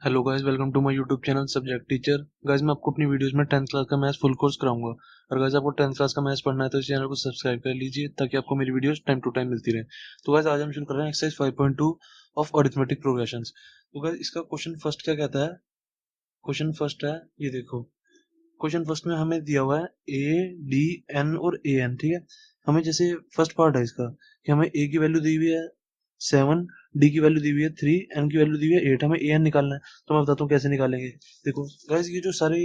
Hello guys, welcome to my YouTube channel subject teacher. Guys, मैं आपको अपनी videos में 10th क्लास का मैथ्स फुल कोर्स कराऊंगा। और गाइस, आपको 10th क्लास का मैथ्स पढ़ना है तो इस चैनल को सब्सक्राइब कर लीजिए ताकि आपको मेरी वीडियोस टाइम टू टाइम मिलती रहे। तो गाइस, आज हम शुरू कर रहे हैं एक्सरसाइज 5.2 ऑफ अरिथमेटिक प्रोग्रेशंस। तो गाइस, इसका क्वेश्चन फर्स्ट क्या कहता है? क्वेश्चन फर्स्ट है, ये देखो। क्वेश्चन फर्स्ट में हमें दिया हुआ है ए, डी, एन और ए एन। ठीक है, हमें जैसे फर्स्ट पार्ट है इसका कि हमें ए की वैल्यू दी हुई है 7, डी की वैल्यू दी हुई है 3, एन की वैल्यू दी हुई है 8, हमें ए एन निकालना है। तो मैं बताता हूँ कैसे निकालेंगे। देखो गाइस, ये जो सारी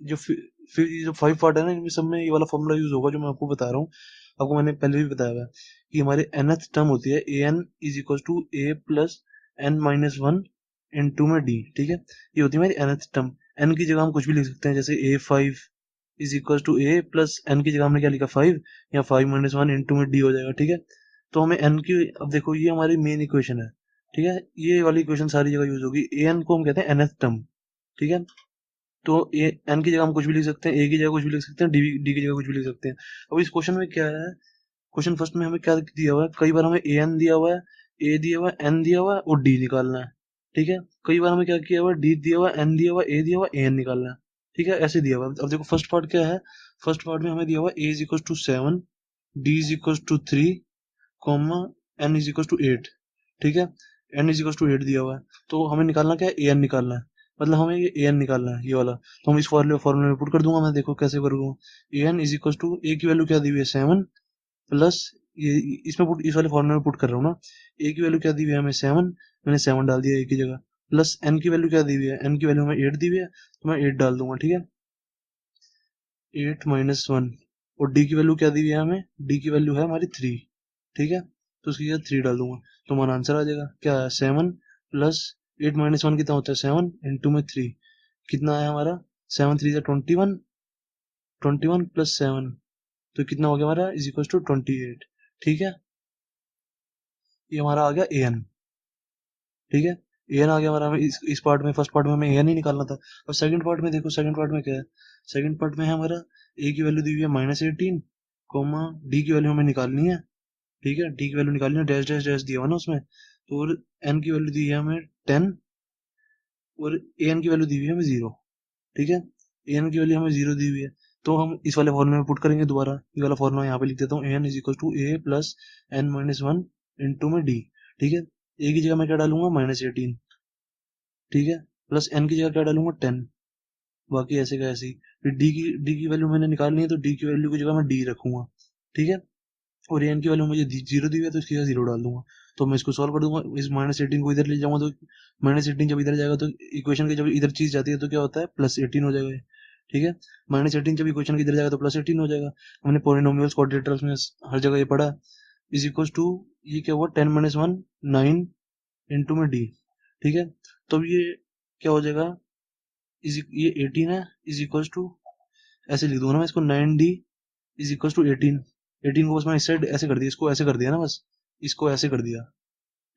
जो फिर ये जो 5 पार्ट है ना, इनमें सब में ये वाला फॉर्मूला यूज होगा जो मैं आपको बता रहा हूँ। आपको मैंने पहले भी बताया हुआ है कि हमारे nth टर्म होती है a n is equal to a plus n minus one into में डी। ठीक है, ये होती है हमारी nth टर्म। एन की जगह हम कुछ भी लिख सकते हैं, जैसे a 5 is equal to a plus n की जगह हमने क्या लिखा 5, या 5 माइनस वन इंटू में डी हो जाएगा। ठीक है, तो हमें एन की, अब देखो ये हमारी मेन इक्वेशन है। ठीक है, ये वाली इक्वेशन सारी जगह यूज होगी। ए एन को हम कहते हैं nth टर्म। ठीक है, तो ए एन की जगह हम कुछ भी लिख सकते हैं, ए की जगह कुछ भी लिख सकते हैं, डी की जगह कुछ भी लिख सकते हैं। अब इस क्वेश्चन में क्या है? क्वेश्चन फर्स्ट में हमें क्या दिया हुआ है? कई बार हमें ए एन दिया हुआ है, ए दिया हुआ है, एन दिया हुआ है और डी निकालना है। ठीक है, कई बार हमें क्या किया हुआ है? डी दिया हुआ है, एन दिया हुआ है, ए दिया हुआ है, ए एन निकालना है। ठीक है, ऐसे दिया हुआ है। अब देखो फर्स्ट पार्ट क्या है। फर्स्ट पार्ट में हमें दिया हुआ है a is equal to 7, d is equal to 3, comma n is equal to 8। ठीक है, एन इज इक्वल टू 8 दिया हुआ है, तो हमें निकालना क्या है? ए एन निकालना है। मतलब हमें ये ए एन निकालना है, ये वाला। तो हम इस फॉर्मूले में पुट कर दूंगा मैं, देखो कैसे करूंगा। ए एन इज इक्वल टू, ए की वैल्यू क्या दी हुई है 7, प्लस ये इसमें पुट, इस वाले फॉर्मूले में पुट कर रहा हूँ ना। ए की वैल्यू क्या दी हुई है हमें 7, मैंने 7 डाल दिया ए की जगह। प्लस एन की वैल्यू क्या दी हुई है? एन की वैल्यू हमें 8 दी हुई है, तो मैं 8 डाल दूंगा। ठीक है, 8 माइनस वन। और डी की वैल्यू क्या दी हुई है हमें? डी की वैल्यू है हमारी 3। ठीक है, तो उसकी जगह 3 डाल दूंगा, तो हमारा आंसर आ जाएगा क्या है? 7 प्लस 8 माइनस वन कितना होता है? 7 इंटू में 3, कितना आया हमारा? 7 3 21, 21 प्लस 7, तो कितना हो गया हमारा? Is equal to 28। ठीक है, ये हमारा आ गया ए एन। ठीक है, ए एन आ गया हमारा। हमें इस पार्ट में, फर्स्ट पार्ट में हमें ए एन ही निकालना था। अब सेकंड पार्ट में देखो, सेकंड पार्ट में क्या है? सेकंड पार्ट में है हमारा ए की वैल्यू दी हुई है -18, कोमा डी की वैल्यू हमें निकालनी है। ठीक है, डी की वैल्यू निकालनी है, डैश डैश डैश दिया हुआ ना उसमें। तो और एन की वैल्यू दी है हमें 10, और ए एन की वैल्यू दी हुई है हमें 0। ठीक है, ए एन की वैल्यू हमें 0 दी हुई है, तो हम इस वाले फॉर्मूले में पुट करेंगे दोबारा। ये वाला फॉर्मूला यहाँ पे लिख देता हूँ, a n is equal to a plus n minus one into में डी। ठीक है, ए की जगह मैं क्या डालूंगा? -18। ठीक है, प्लस एन की जगह क्या डालूंगा? 10। बाकी ऐसे का ऐसे ही। फिर डी की वैल्यू मैंने निकालनी है, तो डी की वैल्यू की जगह मैं डी रखूंगा। ठीक है, और एन की वैल्यू मुझे 0 दी हुई है, तो इसकी जगह 0 डाल दूंगा। तो मैं इसको सॉल्व कर दूंगा, इस -18 को इधर ले जाऊंगा, तो -18 जब इधर जाएगा तो इक्वेशन की जब इधर चीज जाती है तो क्या होता है? +18 हो जाएगा ये। ठीक है, -18 जब इक्वेशन की इधर जाएगा तो +18 हो जाएगा। हमने पोलिनोमियल्स क्वाड्रेटर्स में हर जगह ये पढ़ा। इज इक्वल टू, ये क्या हुआ? 10 माइनस वन, 9 इंटू में डी। ठीक है, तो अब ये क्या हो जाएगा? ये 18 है, इज इक्वल टू, ऐसे लिख दूंगा ना मैं इसको, 9d इज इक्वल टू 18। 18 को बस मैं इस साइड ऐसे कर दिया, इसको ऐसे कर दिया ना बस, इसको ऐसे कर दिया।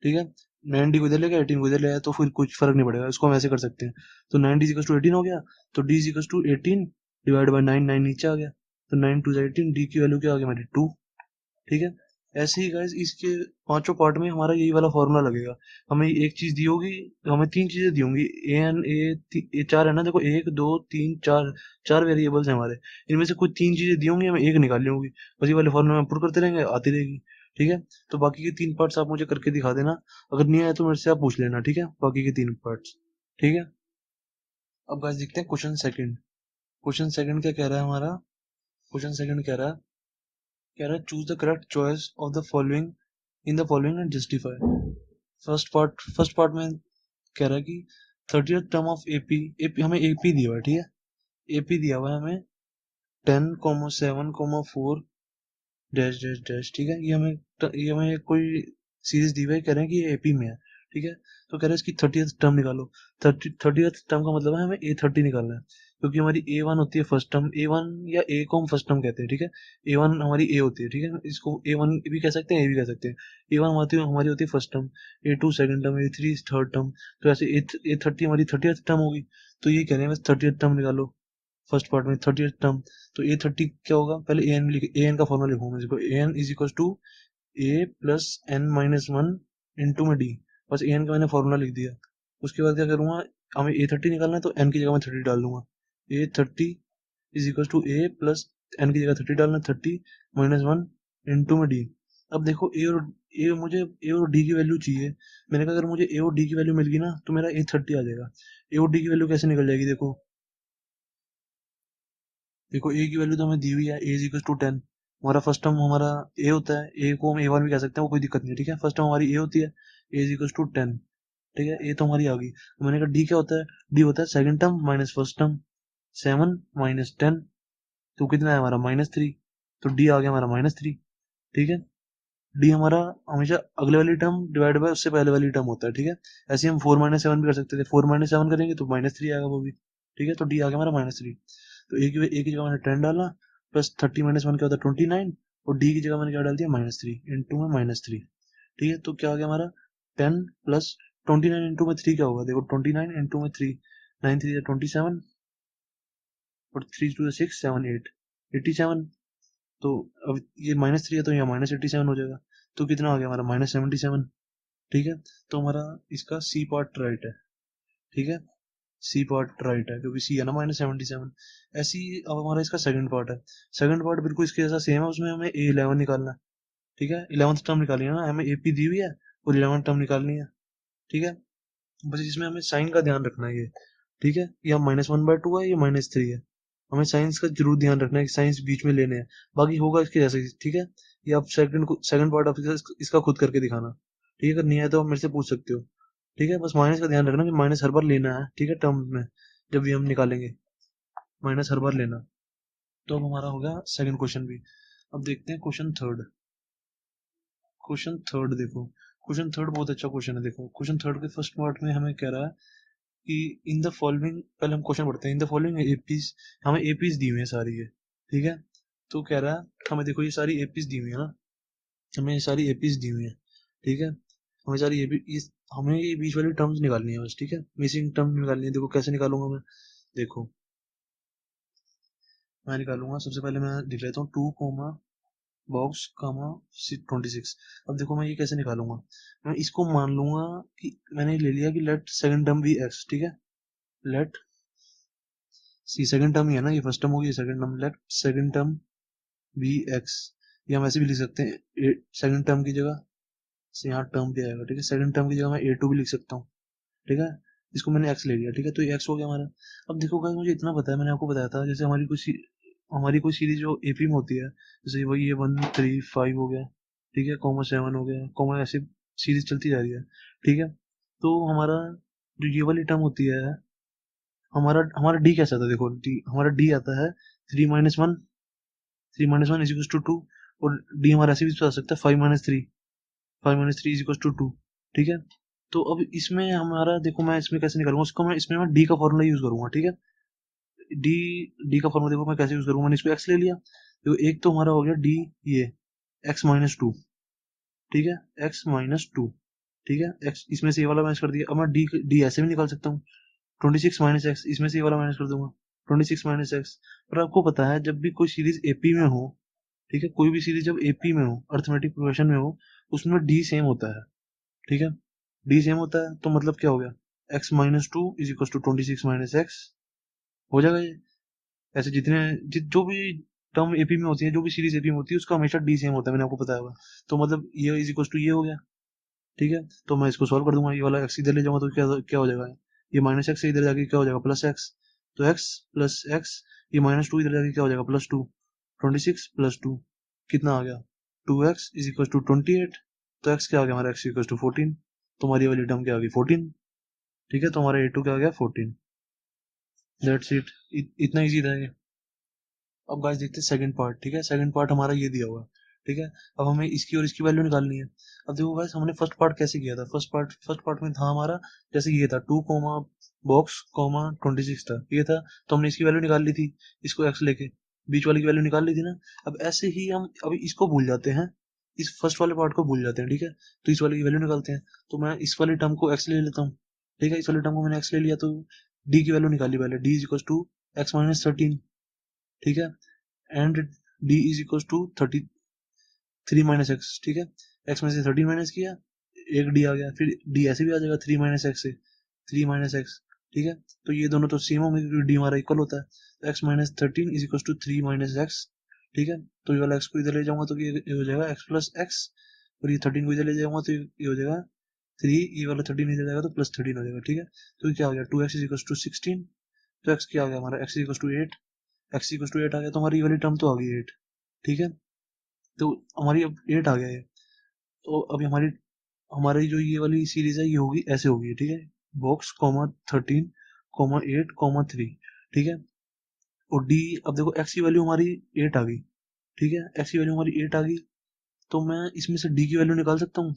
ठीक है, 9d को इधर ले गया, 18 को इधर ले आया, तो फिर कुछ फर्क नहीं पड़ेगा, इसको हम ऐसे कर सकते हैं। तो 9d इज इक्वल टू 18 हो गया, तो d is equal to 18 divide by 9, 9 नीचे आ गया, तो 9 2 18, d की वैल्यू क्या आ गई हमारी? 2। ठीक है, ऐसे ही गाइस इसके पांचों पार्ट में हमारा यही वाला फॉर्मूला लगेगा। हमें एक चीज दी होगी, तो हमें तीन चीजें दी होंगी। ए एन ए चार है ना, देखो 1 2 3 4, चार वेरिएबल्स हैं हमारे। इनमें से कुछ तीन चीजें दी होंगी, हमें एक निकालनी होगी। बस ये वाले फॉर्मूला में पुट करते रहेंगे, आती रहेगी। ठीक है, तो बाकी के तीन पार्ट्स आप मुझे करके दिखा देना। अगर नहीं आया तो मेरे से आप पूछ लेना। ठीक है, बाकी के तीन पार्ट्स। ठीक है, अब गाइस देखते हैं क्वेश्चन सेकंड। क्वेश्चन सेकंड क्या कह रहा है हमारा? क्वेश्चन सेकंड कह रहा है choose the correct choice of the following in the following and justify. First part में कह रहा है कि 30th term of AP, AP हमें एपी दिया हुआ है। ठीक है, एपी दिया हुआ है हमें 10,7,4 डैश डैश डैश। ठीक है, ये हमें कोई सीरीज दी हुई है, कह रहे हैं कि ये एपी में है। ठीक है, तो कह रहे हैं इसकी 30th टर्म निकालो। 30th टर्म का मतलब है हमें A30 निकालना है, क्योंकि हमारी A1 होती है फर्स्ट टर्म। A1 या A को हम फर्स्ट टर्म कहते हैं। ठीक है, A1 हमारी A होती है। ठीक है, इसको A1 भी कह सकते हैं, A भी कह सकते हैं। A1 हमारी होती है first term, A2 second term, A3 third term. तो ऐसे A30 हमारी 30th टर्म होगी। तो ये कह रहे हैं बस 30th टर्म निकालो। फर्स्ट पार्ट में 30th टर्म, तो A30 क्या होगा? पहले ए एन लिखे, ए एन का फॉर्मूला लिखूंगा, इसको a n is equal to a plus n minus one into में डी। बस ए एन का मैंने फॉर्मूला लिख दिया। उसके बाद क्या करूँगा, हमें A30 निकालना है तो n की जगह मैं 30 डाल दूंगा। A30 is equal to A plus n की जगह 30 डालना, 30 माइनस 1 इंटू में D। अब देखो मुझे A और D की वैल्यू चाहिए। मैंने कहा अगर मुझे A और D की वैल्यू मिल गई ना तो मेरा A30 आ जाएगा। A और D की वैल्यू कैसे निकल जाएगी, देखो देखो A की वैल्यू तो हमें दी हुई है, A इज इक्वल टू 10। हमारा फर्स्ट टर्म हमारा A होता है, A को हम A1 भी कह सकते हैं, वो कोई दिक्कत नहीं है, ठीक है। फर्स्ट टर्म हमारी A होती है, A इज इक्वल टू 10, ठीक है। A तो हमारी आ गई। तो मैंने कहा D क्या होता है, D होता है second term minus first term, 7 minus 10, तो कितना है हमारा -3। तो D आ गया हमारा -3, ठीक है। D हमारा हमेशा अगले वाली टर्म डिवाइड बाय उससे पहले वाली टर्म होता है, ठीक है। ऐसे हम 4 माइनस 7 भी कर सकते थे, 4 माइनस 7 करेंगे तो -3 आएगा वो भी, ठीक है। तो D आ गया हमारा -3। तो A की जगह मैंने 10 डाला, प्लस 30 माइनस 1 क्या होता है 29, और D की जगह मैंने क्या डाल दिया -3 इंटू में -3, ठीक है। तो क्या आ गया हमारा 10 प्लस 29 इंटू में 3 क्या होगा, देखो 29 इंटू में 3, 9 3 27 और 3 2 6 7 8 87। तो अब ये -3 है तो यहाँ -87 हो जाएगा। तो कितना आ गया हमारा -77, ठीक है। तो हमारा इसका सी पार्ट राइट है, ठीक है। सी पार्ट राइट है क्योंकि सी है ना -77। ऐसी अब हमारा इसका सेकंड पार्ट है। सेकंड पार्ट बिल्कुल इसके जैसा सेम है, उसमें हमें A11 निकालना है, ठीक है। 11th टर्म निकालनी है ना, हमें AP दी हुई है और 11th टर्म निकालनी है, ठीक है। बस इसमें हमें साइन का ध्यान रखना है ये, ठीक है। ये -1/2 है, ये -3 है। हमें साइंस का जरूर ध्यान रखना है कि साइंस बीच में लेने हैं, बाकी होगा इसके जैसे ही, ठीक है। ये आप सेकंड पार्ट आप इसका खुद करके दिखाना, ठीक है। अगर नहीं है तो आप मेरे से पूछ सकते हो, ठीक है। बस माइनस का ध्यान रखना कि माइनस हर बार लेना है, ठीक है। टर्म में जब भी हम निकालेंगे माइनस हर बार लेना। तो अब हमारा हो गया सेकंड क्वेश्चन भी। अब देखते हैं क्वेश्चन थर्ड। क्वेश्चन थर्ड देखो, क्वेश्चन थर्ड बहुत अच्छा क्वेश्चन है। देखो क्वेश्चन थर्ड के फर्स्ट पार्ट में हमें कह रहा है कि इन द फॉलोइंग, पहले हम क्वेश्चन पढ़ते हैं। इन द फॉलोइंग एपीज, हमें एपीज दी हुई है सारी ये, ठीक है। तो कह रहा है हमें, देखो ये सारी एपीज दी हुई है ना, हमें ये सारी एपीज दी हुई है, ठीक है। हमें सारी एपी हमें ये बीच वाली टर्म्स निकालनी है बस, ठीक है। मिसिंग टर्म निकालनी है। देखो कैसे निकालूंगा मैं, देखो मैं निकालूंगा। सबसे पहले मैं लिख लेता हूँ 2 कोमा बॉक्स कामा 26। अब देखो मैं ये कैसे निकालूंगा, मैं इसको मान लूंगा कि मैंने ले लिया कि let second term b x, ठीक है। लेट सी सेकंड टर्म ही है ना, ये फर्स्ट टर्म होगी, second term, let second term b x. ये हम ऐसे भी लिख सकते हैं, सेकंड टर्म की जगह से यहाँ टर्म भी आएगा, ठीक है। सेकंड टर्म की जगह मैं A2 भी लिख सकता हूँ, ठीक है। इसको मैंने एक्स ले लिया, ठीक है। तो ये एक्स हो गया हमारा। अब देखो गाइस मुझे इतना पता है, मैंने आपको बताया था, जैसे हमारी कोई सीरीज जो एपी में होती है, जैसे वही ये 1 3 5 हो गया, ठीक है, -7 हो गया, ऐसे सीरीज चलती जा रही है, ठीक है। तो हमारा जो ये वाली टर्म होती है, हमारा हमारा डी कैसा था, देखो डी हमारा डी आता है 3 - 1, 3 - 1 इज इक्वल टू 2। और डी हमारा ऐसे भी तो आ सकता है 5 - 3, 5 - 3 इज इक्वल टू 2, ठीक है। तो अब इसमें हमारा देखो, मैं इसमें कैसे निकालूंगा उसको, मैं इसमें मैं डी का फॉर्मूला यूज करूंगा, ठीक है। डी डी का फॉर्मूला देखो मैं कैसे यूज करूंगा, मैंने इसको एक्स ले लिया। तो एक तो हमारा हो गया डी, ये x-2, ठीक है, x-2, ठीक है। एक्स इसमें से ये वाला माइनस कर दिया। अब मैं डी डी ऐसे भी निकाल सकता हूँ, 26 - x, इसमें से ये वाला माइनस कर दूंगा, 26 - x। पर आपको पता है जब भी कोई सीरीज एपी में हो, ठीक है, कोई भी सीरीज जब एपी में हो, अर्थमेटिक प्रोग्रेशन में हो, उसमें डी सेम होता है, ठीक है। डी सेम होता है तो मतलब क्या हो गया, x-2 is equal to 26 - x हो जाएगा ये। ऐसे जो भी टर्म एपी में होती है, जो भी सीरीज एपी में होती है, उसका हमेशा डी सेम होता है, मैंने आपको बताया हुआ। तो मतलब ये इज इक्वल टू ये हो गया, ठीक है। तो मैं इसको सॉल्व कर दूंगा, ये वाला एक्स इधर ले जाऊंगा तो क्या क्या हो जाएगा, ये -x इधर जाके क्या हो जाएगा +x। तो x प्लस एक्स, ये -2 इधर जाके क्या हो जाएगा +2, 26 + 2 कितना आ गया 2x इज इक्वल टू 28। तो x क्या आ गया हमारा, x इक्वल टू 14। तो हमारी वाली टर्म क्या आ गई 14, ठीक है। तो हमारा A2 क्या आ गया 14। दैट्स इट, इतना इजी था ये। अब गाइस देखते हैं सेकंड पार्ट, ठीक है। सेकंड पार्ट हमारा ये दिया हुआ है, ठीक है। अब हमें इसकी और इसकी वैल्यू निकालनी है। अब देखो गाइस हमने फर्स्ट पार्ट कैसे किया था, फर्स्ट पार्ट में था हमारा, जैसे ये था 2 कोमा बॉक्स कोमा 26 था, ये था। तो हमने इसकी वैल्यू निकाल ली थी, इसको एक्स लेके बीच वाली की वैल्यू निकाल ली थी ना। अब ऐसे ही हम अभी इसको भूल जाते हैं, इस फर्स्ट वाले पार्ट को भूल जाते हैं, ठीक है। तो इस वाले की वैल्यू निकालते हैं। तो मैं इस वाली टर्म को एक्स ले लेता हूँ, ठीक है। इस वाली टर्म को मैंने एक्स ले लिया, तो डी की वैल्यू निकाली पहले, D is equal to x-13, ठीक है। And d is equal to 3 - x, ठीक है। एक्स में से 13 माइनस किया, एक डी आ गया, फिर डी ऐसे भी आ जाएगा 3 - x से, 3 माइनस एक्स, ठीक है। तो ये दोनों तो सेम होंगे क्योंकि डी हमारा इक्वल होता है। तो x minus 13 is equal to 3 minus x, ठीक है। तो ये वाला एक्स को इधर ले जाऊंगा तो ये हो जाएगा एक्स प्लस एक्स, और ये 13 को इधर ले जाऊंगा तो ये हो जाएगा 3, ये वाला 13 इधर जाएगा तो प्लस 13 हो जाएगा, ठीक है। तो ये क्या हो गया, 2x इज इक्वल टू 16। तो x क्या आ गया हमारा, x is equal to 8, x equal to 8 आ गया, तो हमारी ये वाली टर्म तो आ गई 8, ठीक है। तो हमारी अब 8 आ गया है। तो अभी हमारी जो ये वाली सीरीज है ये होगी ऐसे होगी, ठीक है। बॉक्स कॉमा 13 कॉमा 8 कॉमा 3, ठीक है। और डी, अब देखो एक्स की वैल्यू हमारी 8 आ गई, ठीक है। एक्स की वैल्यू हमारी 8 आ गई, तो मैं इसमें से डी की वैल्यू निकाल सकता हूँ।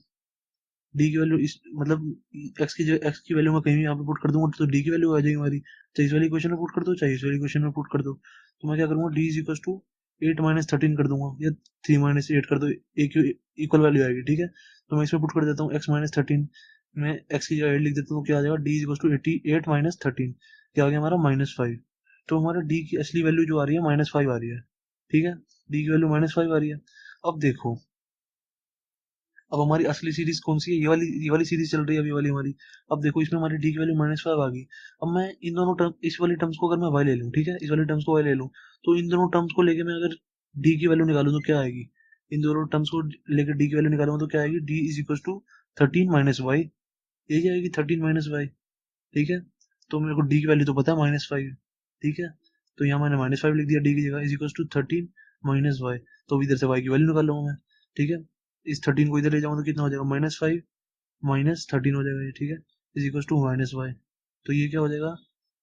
डी की वैल्यू इस मतलब एक्स की वैल्यू मैं कहीं भी यहाँ पे पुट कर दूंगा तो डी की वैल्यू आ जाएगी हमारी, चाहे इस वाली क्वेश्चन में पुट कर दो चाहे इस वाली क्वेश्चन में पुट कर दो। तो मैं क्या करूंगा, d is equal to 8 minus 13 कर दूंगा, या 3 माइनस 8 कर दो, एक इक्वल वैल्यू आएगी, ठीक है। तो मैं इसमें पुट कर देता हूँ एक्स माइनस 13, मैं एक्स की जगह 8 लिख देता हूँ, क्या आ जाएगा, d is equal to 88 minus 13, क्या आ गया हमारा -5। तो हमारा डी की असली वैल्यू जो आ रही है -5 आ रही है, ठीक है। डी की वैल्यू -5 आ रही है। अब देखो, अब हमारी असली सीरीज कौन सी है, ये वाली सीरीज चल रही है अभी वाली हमारी। अब देखो इसमें हमारी डी की वैल्यू -5 आ गई। अब मैं इन दोनों टर्म, इस वाली टर्म्स को अगर मैं वाई ले लूँ, ठीक है, इस वाली टर्म्स को वाई ले लूँ, तो इन दोनों टर्म्स को लेके मैं अगर डी की वैल्यू निकालूँ तो क्या आएगी, इन दोनों टर्म्स को लेकर डी की वैल्यू निकालूंगा तो क्या आएगी, d is equal to 13 - y, यही आएगी 13 - y, ठीक है। तो मेरे को डी की वैल्यू तो पता है -5, ठीक है। तो यहाँ मैंने -5 लिख दिया डी की जगह, इज इक्वल टू 13 - y। तो अब इधर से y की वैल्यू निकाल लूंगा मैं, ठीक है। इस 13 को इधर ले जाऊंगा तो कितना हो जाएगा, -5 -13 हो जाएगा ये, ठीक है, इज इक्वल टू -y। तो ये क्या हो जाएगा,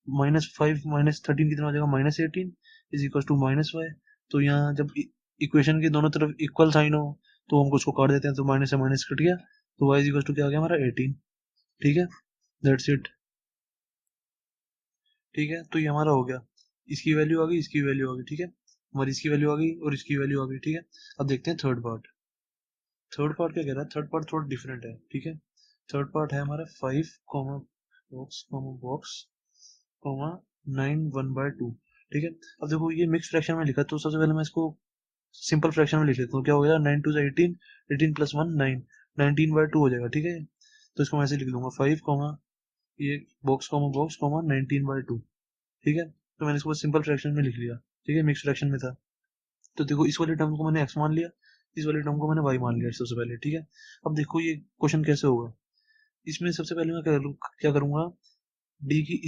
-5 -13 कितना हो जाएगा, -18 इज इक्वल टू -y। तो यहाँ जब इक्वेशन के दोनों तरफ इक्वल साइन हो तो हम उसको काट देते हैं, तो माइनस से माइनस कट गया, तो y इज इक्वल टू क्या आ गया हमारा 18, ठीक है। दैट्स इट, ठीक है। तो ये हमारा हो गया, इसकी वैल्यू आ गई, इसकी वैल्यू आ गई, ठीक है। हमारी इसकी वैल्यू आ गई और इसकी वैल्यू आ गई, ठीक है। अब देखते हैं थर्ड पार्ट। थर्ड पार्ट क्या कह रहा है, थर्ड पार्ट थोड़ा डिफरेंट है, ठीक है। थर्ड पार्ट है हमारा 5 बॉक्स कॉमा 9 1/2, ठीक है। अब देखो ये मिक्स फ्रैक्शन में लिखा है, तो सबसे पहले मैं इसको सिंपल फ्रैक्शन में लिख लेता हूँ, क्या हो गया, 9 2 18, 18 प्लस 1 9, 19/2 हो जाएगा, ठीक है। तो इसको मैं ऐसे लिख दूंगा 5 कॉमा ये बॉक्स कॉमा 19/2, ठीक है। तो मैंने इसको सिंपल फ्रैक्शन में लिख लिया, ठीक है, मिक्स फ्रैक्शन में था। तो देखो इस वाले टर्म को मैंने x मान लिया, इस वाले टर्म को मैंने y मान लिया सबसे पहले, ठीक है। अब देखो ये क्वेश्चन कैसे होगा, इसमें सबसे पहले मैं क्या करूंगा, डी की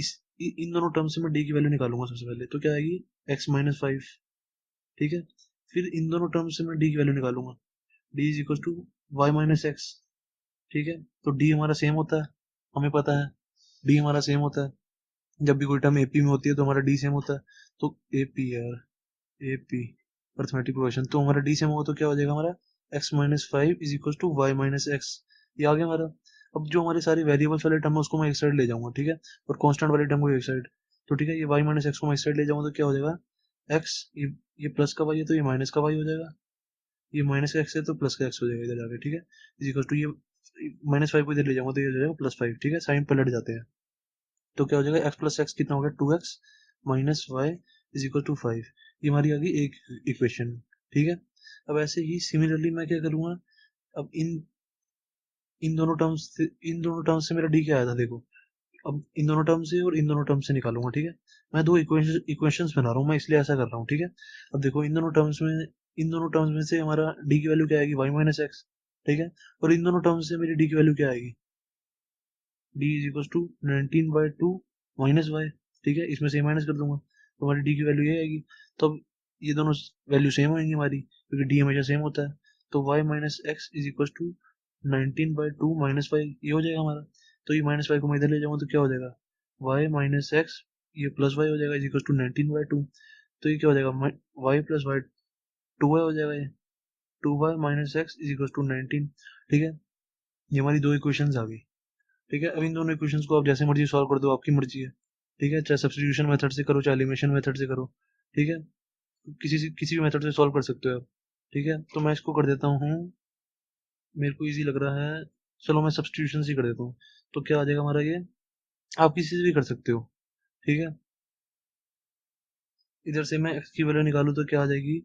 इन दोनों टर्म से मैं डी की वैल्यू निकालूंगा सबसे पहले, तो क्या आएगी, x-5, ठीक है। फिर इन दोनों टर्म से मैं डी की वैल्यू निकालूंगा, D is equal to y-x, ठीक है। तो डी हमारा सेम होता है, हमें पता है डी हमारा सेम होता है, जब भी कोई टर्म एपी में होती है तो हमारा डी सेम होता है। तो एपी यार, एपी अर्थमेटिक प्रोग्रेशन, तो हमारा डी सेम होगा तो क्या हो जाएगा हमारा, x-5 is equal to y-x, ये आ गया हमारा। अब जो हमारे सारे वेरिएबल्स वाले टर्म है उसको मैं एक साइड ले जाऊंगा, ठीक है, और कांस्टेंट वाले टर्म को एक साइड। तो ठीक है, ये y-x को मैं एक साइड ले जाऊंगा तो क्या हो जाएगा, x, ये प्लस का y है तो ये माइनस का y हो जाएगा, ये माइनस का x है तो प्लस का x हो जाएगा इधर जाके, ठीक है। इज इक्वल टू ये -5 को इधर ले जाऊंगा तो ये हो जाएगा +5, ठीक है, साइन पलट जाते हैं। तो क्या हो जाएगा, x प्लस एक्स कितना हो गया, 2x minus y is equal to 5, ये हमारी आ गई एक इक्वेशन, ठीक है। अब ऐसे ही सिमिलरली मैं क्या करूंगा, अब इन दोनों टर्म्स से मेरा डी क्या आया था देखो, अब इन दोनों टर्म से और इन दोनों टर्म से निकालूंगा, ठीक है। मैं दो इक्वेशंस बना रहा हूँ, मैं इसलिए ऐसा कर रहा हूँ, ठीक है। अब देखो इन दोनों टर्म्स में से हमारा डी की वैल्यू क्या आएगी, y-x, ठीक है। और इन दोनों टर्म्स से मेरी डी की वैल्यू क्या आएगी, d is equal to 19/2 minus y, ठीक है, इसमें से माइनस कर दूंगा तो हमारी डी की वैल्यू ये आएगी। तो अब ये दोनों वैल्यू सेम होंगी हमारी क्योंकि डी हमेशा सेम होता है। तो y-x is equal to 19/2 minus y, ये हो जाएगा हमारा। तो ये माइनस वाई को मैं इधर ले जाऊंगा तो क्या हो जाएगा, y-x, ये प्लस वाई हो जाएगा इज इक्वल टू 19/2। तो ये क्या हो जाएगा, वाई प्लस वाई 2y हो जाएगा, ये 2y-x इज इक्वल टू 19, ठीक है। ये हमारी दो इक्वेशंस आ गई, ठीक है। अब इन दोनों इक्वेशंस को आप जैसे मर्जी सॉल्व कर दो, आपकी मर्जी है, ठीक है, चाहे सब्स्टिट्यूशन मेथड से करो चाहे एलिमिनेशन मेथड से करो, ठीक है, किसी भी मेथड से सॉल्व कर सकते हो आप, ठीक है। तो मैं इसको कर देता हूँ, मेरे को इजी लग रहा है, चलो मैं सब्स्टिट्यूशन से कर देता हूँ। तो क्या आ जाएगा हमारा ये, आप किसी से भी कर सकते हो, ठीक है। इधर से मैं एक्स की वैल्यू निकालू तो क्या आ जाएगी,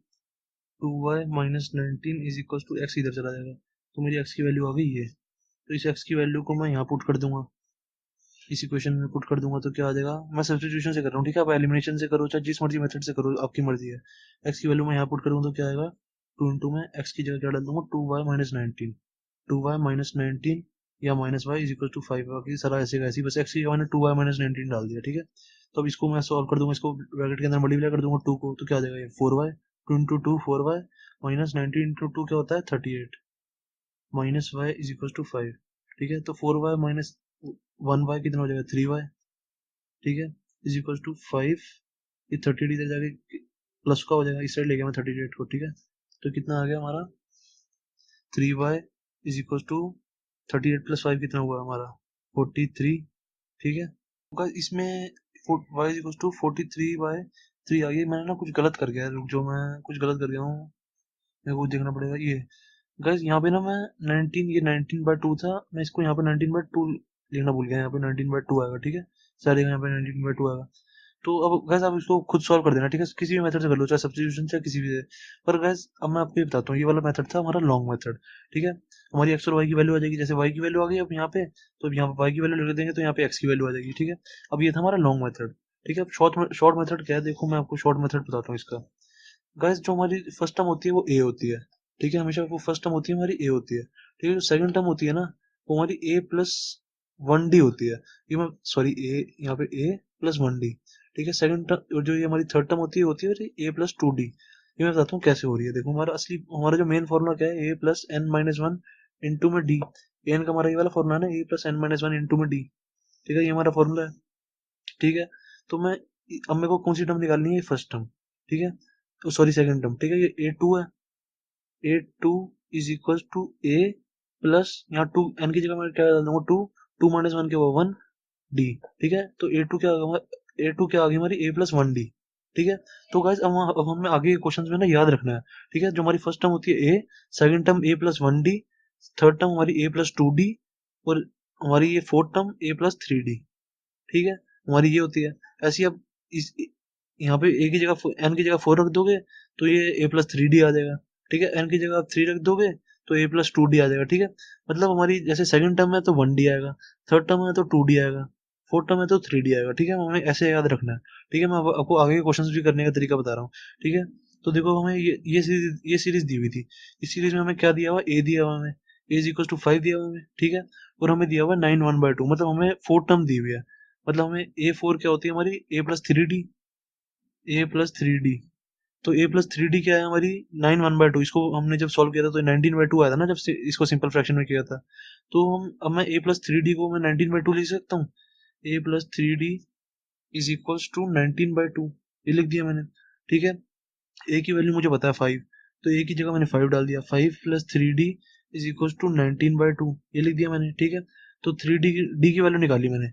2y-19 is equal to x, इधर चला जाएगा तो मेरी एक्स की वैल्यू आ गई ये। तो इस एक्स की वैल्यू को मैं यहाँ पुट कर दूंगा, इस इक्वेशन में पुट कर दूंगा तो क्या आ जाएगा, मैं सब्स्टिट्यूशन से कर रहा हूँ, ठीक है, आप एलिमिनेशन से करो चाहे जिस मर्जी मेथड से करो, आपकी मर्जी है। एक्स की वैल्यू मैं यहाँ पुट करूँगा तो क्या आएगा, 2 इंटू में एक्स की जगह क्या डाल दूंगा, 2y-19, 2y-19 या minus y is equal to 5, बाकी सारा ऐसे का ऐसे, बस एक्स की जगह मैंने 2y-19 डाल दिया, ठीक है। तो अब इसको मैं सॉल्व कर दूंगा, इसको ब्रैकेट के अंदर मल्टीप्लाई कर दूंगा 2 को, तो क्या आ जाएगा ये 4y, 2 into 2 4y minus 19 into 2 क्या होता है 38 minus y is equal to 5, ठीक है। तो 4y माइनस 1y कितना हो जाएगा 3y, ठीक है, इज इक्वल टू 5, ये 38 इधर जाके प्लस का हो जाएगा, इस साइड ले गया मैं 38 को, ठीक है। तो कितना आ गया हमारा 3y is equal to 38 plus 5 कितना हुआ हमारा 43, ठीक है। होगा इसमें y इज इक्वल टू 43/3 आ गई। मैंने ना कुछ गलत कर गया है, रुक जाओ, मैं कुछ गलत कर गया हूँ, मेरे को देखना पड़ेगा ये। गाइस यहाँ पे ना मैं 19, ये 19/2 था, मैं इसको यहाँ पे 19/2 लिखना भूल गया, यहाँ पे 19/2 आएगा, ठीक है, सारे यहाँ पे 19/2 आएगा। तो अब गैस आप इसको खुद सॉल्व कर देना, ठीक है, किसी भी मेथड से कर लो, चाहे सब्स्टिट्यूशन चाहे किसी भी से। पर गैस अब मैं आपको ये बताता हूँ, ये वाला मेथड था हमारा लॉन्ग मेथड, ठीक है। हमारी एक्स और वाई की वैल्यू आ जाएगी, जैसे वाई की वैल्यू आ गई अब यहाँ पे, तो अब यहाँ पे वाई की वैल्यू लिख देंगे तो यहाँ पे एक्स की वैल्यू आ जाएगी, ठीक है। अब ये था हमारा लॉन्ग मेथड, ठीक है। अब शॉर्ट मेथड क्या है, देखो मैं आपको शॉर्ट मेथड बताता हूँ इसका। गैस जो हमारी फर्स्ट टर्म होती है वो ए होती है, ठीक है, हमेशा वो फर्स्ट टर्म होती है हमारी ए होती है, ठीक है। जो सेकंड टर्म होती है ना वो हमारी ए प्लस 1 डी होती है, ये मैं सॉरी ए यहाँ पे ए प्लस 1 डी, ठीक है। सेकंड टर्म जो ये हमारी थर्ड टर्म होती है ए प्लस 2 डी। ये मैं बताता हूँ कैसे हो रही है, देखो हमारा असली हमारा जो मेन फॉर्मूला क्या है, a plus n minus one into में डी, एन का हमारा ये वाला फॉर्मूला है ना, a plus n minus one into में डी, ठीक है, ये हमारा फॉर्मूला है, ठीक है। तो मैं अब मेरे को कौन सी टर्म निकालनी है, ये फर्स्ट टर्म, ठीक है, तो सॉरी सेकंड टर्म, ठीक है, ये ए टू है, a two is equal to a plus यहाँ टू एन की जगह मैं क्या डाल दूंगा, टू, टू माइनस वन के वो 1 डी, ठीक है। तो ए टू क्या आ गया, ए टू क्या आ गई हमारी ए प्लस 1 डी, ठीक है। तो गाइस अब हमें आगे के क्वेश्चंस में ना याद रखना है, ठीक है, जो हमारी फर्स्ट टर्म होती है ए, सेकंड टर्म ए प्लस 1 डी, थर्ड टर्म हमारी ए प्लस 2 डी, और हमारी ये फोर्थ टर्म ए प्लस 3 डी, ठीक है, हमारी ये होती है। ऐसी अब इस यहाँ पे ए की जगह एन की जगह 4 रख दोगे तो ये ए प्लस 3 डी आ जाएगा, ठीक है। एन की जगह आप 3 रख दोगे तो ए प्लस 2 डी आ जाएगा, ठीक है। मतलब हमारी जैसे सेकंड टर्म है तो 1 डी आएगा, थर्ड टर्म है तो 2 डी आएगा, फोर्थ टर्म है तो 3 डी आएगा, ठीक है, हमें ऐसे याद रखना है, ठीक है। मैं आपको आगे के क्वेश्चन भी करने का तरीका बता रहा हूँ, ठीक है। तो देखो हमें ये सीरीज दी हुई थी, इस सीरीज में हमें क्या दिया हुआ, ए दिया हुआ हमें, ए इज इक्वल टू 5 दिया हुआ हमें, ठीक है, और हमें दिया हुआ 9 1/2, मतलब हमें फोर्थ टर्म दी हुई है, मतलब हमें ए फोर क्या होती है हमारी ए प्लस 3 डी, ए प्लस 3 डी। तो ए प्लस 3 डी क्या है हमारी 9 1/2, इसको हमने जब सॉल्व किया था तो 19/2 आया था ना, जब इसको सिंपल फ्रैक्शन में किया था। तो हम अब मैं ए प्लस 3 डी को मैं 19/2 लिख सकता हूँ, a plus 3 d is equals to 19/2, ये लिख दिया मैंने, ठीक है। ए की वैल्यू मुझे पता है 5, तो ए की जगह मैंने 5 डाल दिया, 5 + 3 डी इज इक्वल्स टू 19/2, ये लिख दिया मैंने, ठीक है। तो 3 डी की वैल्यू निकाली मैंने,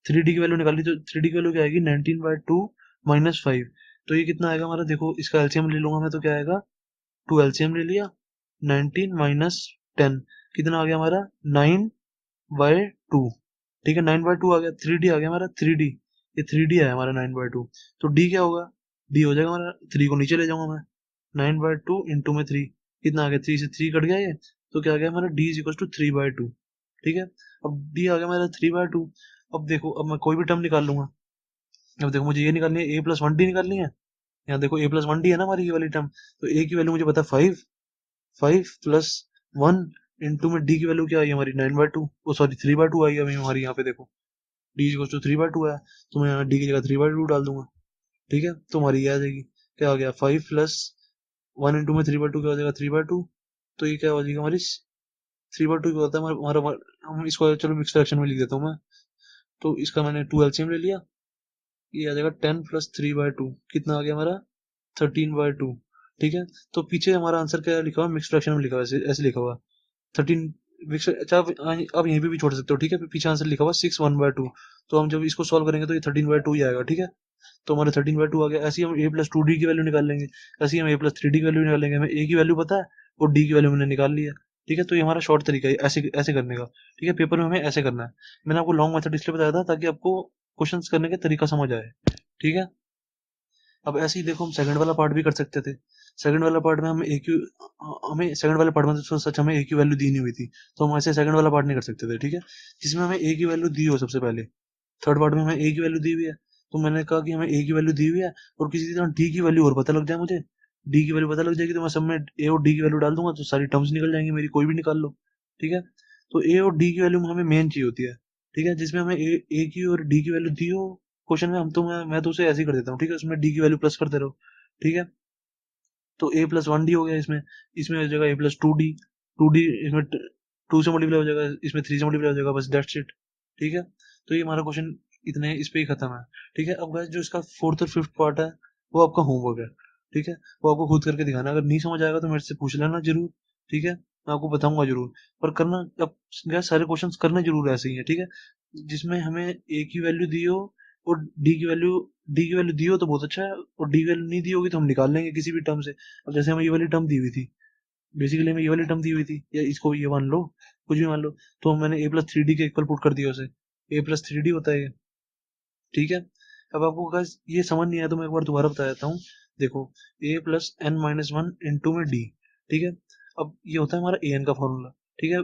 3 डी की वैल्यू निकाली, तो 3 डी की वैल्यू क्या आएगी 19/2 माइनस 5, तो ये कितना आएगा हमारा, देखो इसका एलसीएम ले लूंगा मैं तो क्या आएगा, 2 एलसीएम ले लिया, 19 माइनस 10 कितना आ गया हमारा 9/2, ठीक है, 9/2 आ गया, 3 डी आ गया हमारा 3 डी, ये 3 डी है हमारा 9/2, तो डी क्या होगा, डी हो जाएगा हमारा, 3 को नीचे ले जाऊंगा मैं, 9/2 इंटू में 3 कितना आ गया, 3 से 3 कट गया ये, तो क्या आ गया हमारा डी इज इक्वल टू 3/2, ठीक है। अब डी आ गया हमारा 3/2। अब देखो अब मैं कोई भी टर्म निकाल लूंगा, अब देखो मुझे ये निकालनी है, ए प्लस 1 डी निकालनी है, यहाँ देखो ए प्लस 1 डी है ना हमारी ये वाली टर्म, तो ए की वैल्यू मुझे पता है 5, 5 प्लस 1 इंटू में डी की वैल्यू क्या आई हमारी 9/2, ओ सॉरी 3/2 आई अभी हमारी, यहाँ पे देखो डी इज इक्वल टू 3/2 है, तो मैं यहाँ डी की जगह 3/2 डाल दूंगा, ठीक है। तो हमारी ये आ जाएगी, क्या आ गया 5 प्लस 1 इंटू में 3/2 क्या हो जाएगा 3/2, तो ये क्या हो जाएगा हमारी 3/2 क्या होता है हमारा हम इसको चलो मिक्स फ्रैक्शन में लिख देता हूँ मैं, तो इसका मैंने 2 एलसीएम ले लिया, ये आ जाएगा 10 + 3/2 कितना आ गया हमारा 13/2, ठीक है। तो पीछे हमारा आंसर क्या लिखा हुआ, मिक्स फ्रैक्शन में लिखा हुआ ऐसे लिखा हुआ 13 मिक्स, अच्छा आप यहीं पे भी छोड़ सकते हो, ठीक है, पीछे आंसर लिखा हुआ 6 1/2, तो हम जब इसको सॉल्व करेंगे तो ये 13/2 ही आएगा, ठीक है। तो हमारे 13/2 आ गया, ऐसे ही हम ए प्लस 2 डी की वैल्यू निकाल लेंगे, ऐसे ही हम ए प्लस 3 डी की वैल्यू निकाल लेंगे, हमें ए की वैल्यू पता है और डी की वैल्यू हमने निकाल ली है, ठीक है। तो ये हमारा शॉर्ट तरीका है ऐसे ऐसे करने का, ठीक है, पेपर में हमें ऐसे करना है। मैंने आपको लॉन्ग मेथड इसलिए बताया था ताकि आपको क्वेश्चंस करने का तरीका समझ आए, ठीक है। अब ऐसे ही देखो हम सेकंड वाला पार्ट भी कर सकते थे, सेकंड वाला पार्ट में हमें सेकंड वाले पार्ट में तो सच हमें ए की वैल्यू दी नहीं हुई थी, तो हम ऐसे सेकंड वाला पार्ट नहीं कर सकते थे, ठीक है, जिसमें हमें ए की वैल्यू दी हो सबसे पहले, थर्ड पार्ट में हमें ए की वैल्यू दी हुई है, तो मैंने कहा कि हमें ए की वैल्यू दी हुई है और किसी तरह डी की वैल्यू और पता लग जाए, मुझे डी की वैल्यू पता लग जाएगी तो मैं सब में ए और डी की वैल्यू डाल दूंगा तो सारी टर्म्स निकल जाएंगी मेरी, कोई भी निकाल लो। ठीक है, तो ए और डी की वैल्यू हमें मेन चाहिए होती है। ठीक है, जिसमें हमें ए की और डी की वैल्यू दी हो क्वेश्चन में, मैं तो उसे ऐसे ही कर देता हूँ। ठीक है, उसमें डी की वैल्यू प्लस करते रहो। ठीक है, तो ए प्लस वन डी हो गया इसमें, इसमें हो जाएगा ए प्लस टू डी इसमें टू से मल्टीप्लाई हो जाएगा, इसमें थ्री से मल्टीप्लाई हो जाएगा, बस दैट्स इट। ठीक है, तो ये हमारा क्वेश्चन इतने इस पे ही खत्म है। ठीक है, अब गाइस जो इसका फोर्थ और फिफ्थ पार्ट है वो आपका होमवर्क है। ठीक है, वो आपको खुद करके दिखाना है, अगर नहीं समझ आएगा तो मेरे से पूछ लेना जरूर। ठीक है, मैं आपको बताऊंगा जरूर, पर करना अब गाइस सारे क्वेश्चंस करने जरूर ऐसे ही है। ठीक है, जिसमें हमें ए की वैल्यू दी हो और डी की वैल्यू दी हो तो बहुत अच्छा है, और डी की वैल्यू नहीं दी होगी तो हम निकाल लेंगे किसी भी टर्म से। अब जैसे हमें ये वाली टर्म दी हुई थी, बेसिकली हमें ये वाली टर्म दी हुई थी, या इसको ये मान लो, कुछ भी मान लो, तो मैंने ए प्लस थ्री डी के इक्वल पुट कर दिया उसे, ए प्लस थ्री डी होता है ये। ठीक है, अब आपको guys ये समझ नहीं आया तो मैं एक बार दोबारा बता देता हूँ। देखो, a plus n minus one into में डी। ठीक है, अब ये होता है हमारा ए एन का फॉर्मूला। ठीक है,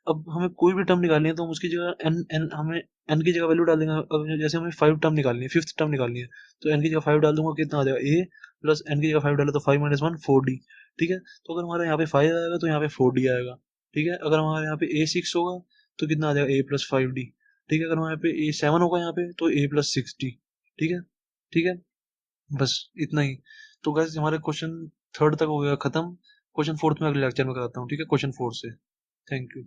अब हमें कोई भी टर्म निकालनी है तो हम उसकी जगह एन एन हमें एन की जगह वैल्यू डाल देंगे। अब जैसे हमें फाइव टर्म निकालनी है, फिफ्थ टर्म निकालनी है, तो एन की जगह फाइव डाल दूंगा, कितना आ जाएगा ए प्लस एन की जगह फाइव डाले तो five minus one four D. ठीक है, तो अगर हमारे यहाँ पे फाइव आएगा तो यहाँ पे फोर डी आएगा। ठीक है, अगर हमारे यहाँ पे ए सिक्स होगा तो कितना आ जाएगा ए प्लस फाइव डी। ठीक है, अगर हमारे यहाँ पे ए सेवन होगा यहाँ पे तो ए प्लस सिक्स डी। ठीक है, ठीक है, बस इतना ही। तो गैस हमारे क्वेश्चन थर्ड तक हो गया खत्म। क्वेश्चन फोर्थ में अगले लेक्चर में कराता हूँ। ठीक है, क्वेश्चन फोर्थ से। Thank you.